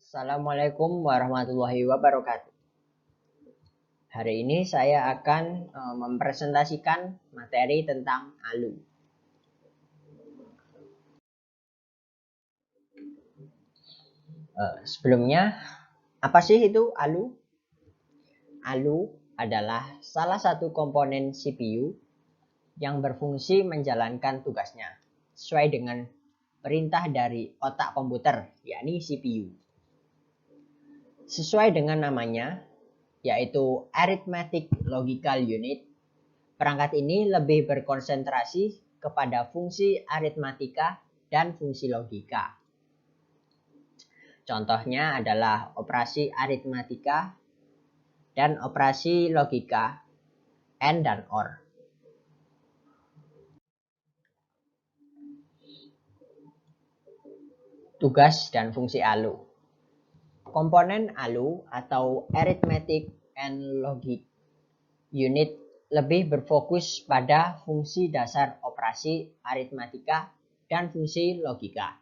Assalamualaikum warahmatullahi wabarakatuh. Hari ini saya akan mempresentasikan materi tentang ALU. Sebelumnya, apa sih itu ALU? ALU adalah salah satu komponen CPU yang berfungsi menjalankan tugasnya sesuai dengan perintah dari otak komputer, yakni CPU. Sesuai dengan namanya, yaitu Arithmetic Logical Unit, perangkat ini lebih berkonsentrasi kepada fungsi aritmatika dan fungsi logika. Contohnya adalah operasi aritmatika dan operasi logika AND dan OR. Tugas dan fungsi ALU. Komponen ALU atau Arithmetic and Logic Unit lebih berfokus pada fungsi dasar operasi aritmatika dan fungsi logika.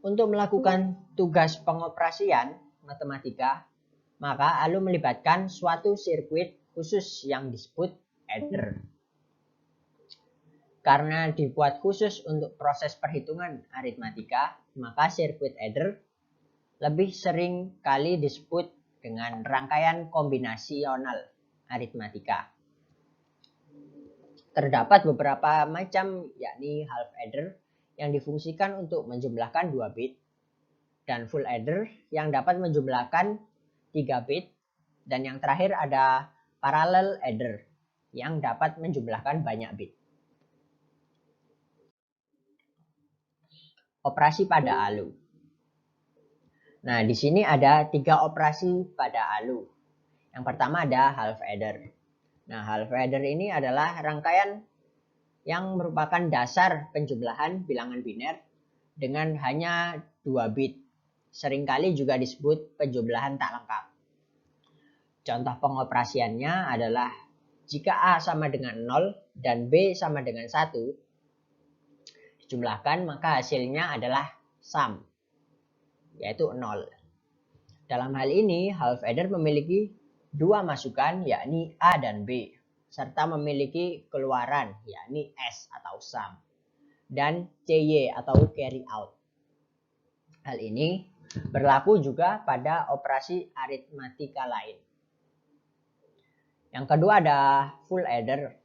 Untuk melakukan tugas pengoperasian matematika, maka ALU melibatkan suatu sirkuit khusus yang disebut adder. Karena dibuat khusus untuk proses perhitungan aritmatika, maka sirkuit adder lebih sering kali disebut dengan rangkaian kombinasional aritmatika. Terdapat beberapa macam, yakni half adder yang difungsikan untuk menjumlahkan 2 bit, dan full adder yang dapat menjumlahkan 3 bit, dan yang terakhir ada parallel adder yang dapat menjumlahkan banyak bit. Operasi pada ALU. Nah, di sini ada 3 operasi pada ALU. Yang pertama ada half adder. Nah, half adder ini adalah rangkaian yang merupakan dasar penjumlahan bilangan biner dengan hanya 2 bit. Seringkali juga disebut penjumlahan tak lengkap. Contoh pengoperasiannya adalah jika A sama dengan 0 dan B sama dengan 1, dijumlahkan maka hasilnya adalah sum, yaitu 0. Dalam hal ini, half adder memiliki 2 masukan, yakni A dan B, serta memiliki keluaran, yakni S atau sum, dan CY atau carry out. Hal ini berlaku juga pada operasi aritmatika lain. Yang kedua ada full adder.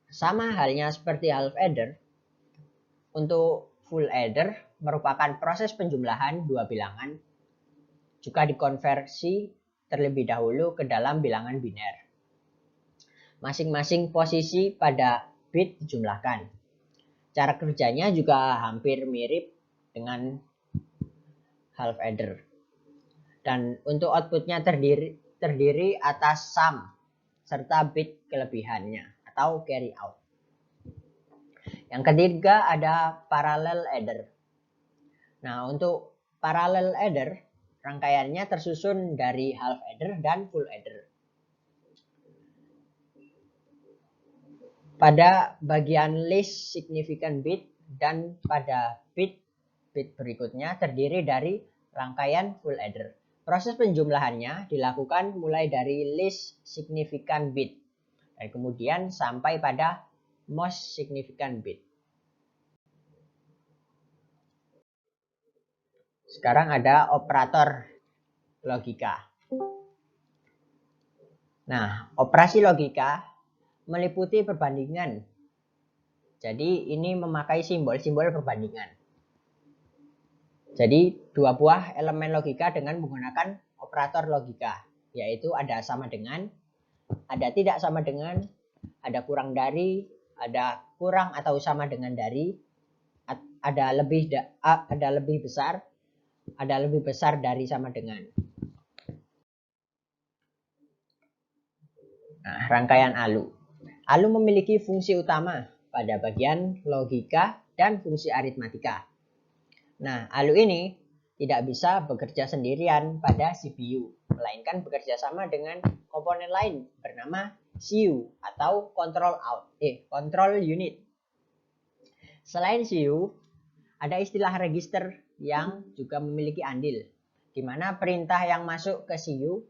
Sama halnya seperti half adder, untuk full adder merupakan proses penjumlahan 2 bilangan juga dikonversi terlebih dahulu ke dalam bilangan biner. Masing-masing posisi pada bit dijumlahkan. Cara kerjanya juga hampir mirip dengan half adder. Dan untuk outputnya terdiri atas sum serta bit kelebihannya atau carry out. Yang ketiga ada parallel adder. Nah, untuk parallel adder, rangkaiannya tersusun dari half adder dan full adder. Pada bagian least significant bit dan pada bit berikutnya terdiri dari rangkaian full adder. Proses penjumlahannya dilakukan mulai dari least significant bit dan kemudian sampai pada most significant bit. Sekarang ada operator logika. Nah, operasi logika meliputi perbandingan. Jadi ini memakai simbol-simbol perbandingan. Jadi 2 buah elemen logika dengan menggunakan operator logika, yaitu ada sama dengan, ada tidak sama dengan, ada kurang dari, ada kurang atau sama dengan dari, ada lebih besar, ada lebih besar dari sama dengan. Nah, rangkaian ALU. ALU memiliki fungsi utama pada bagian logika dan fungsi aritmatika. Nah, ALU ini tidak bisa bekerja sendirian pada CPU, melainkan bekerja sama dengan komponen lain bernama CU atau control unit. Selain CU, ada istilah register yang juga memiliki andil, di mana perintah yang masuk ke CU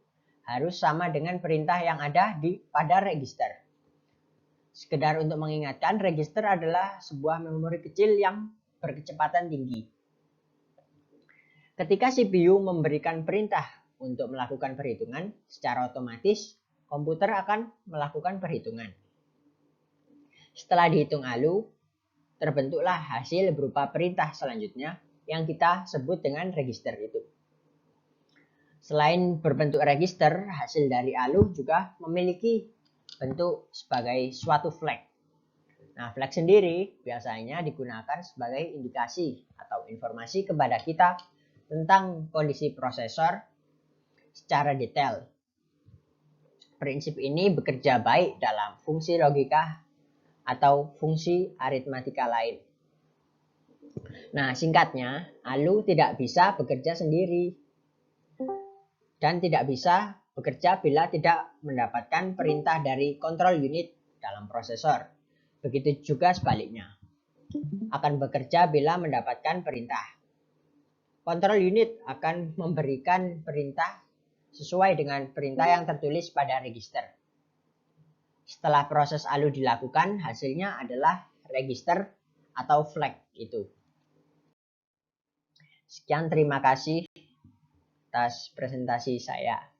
harus sama dengan perintah yang ada pada register. Sekedar untuk mengingatkan, register adalah sebuah memori kecil yang berkecepatan tinggi. Ketika CPU memberikan perintah untuk melakukan perhitungan, secara otomatis komputer akan melakukan perhitungan. Setelah dihitung ALU, terbentuklah hasil berupa perintah selanjutnya yang kita sebut dengan register itu. Selain berbentuk register, hasil dari ALU juga memiliki bentuk sebagai suatu flag. Nah, flag sendiri biasanya digunakan sebagai indikasi atau informasi kepada kita tentang kondisi prosesor secara detail. Prinsip ini bekerja baik dalam fungsi logika atau fungsi aritmatika lain. Nah, singkatnya, ALU tidak bisa bekerja sendiri dan tidak bisa bekerja bila tidak mendapatkan perintah dari kontrol unit dalam prosesor. Begitu juga sebaliknya, akan bekerja bila mendapatkan perintah. Kontrol unit akan memberikan perintah sesuai dengan perintah yang tertulis pada register. Setelah proses ALU dilakukan, hasilnya adalah register atau flag itu. Sekian, terima kasih atas presentasi saya.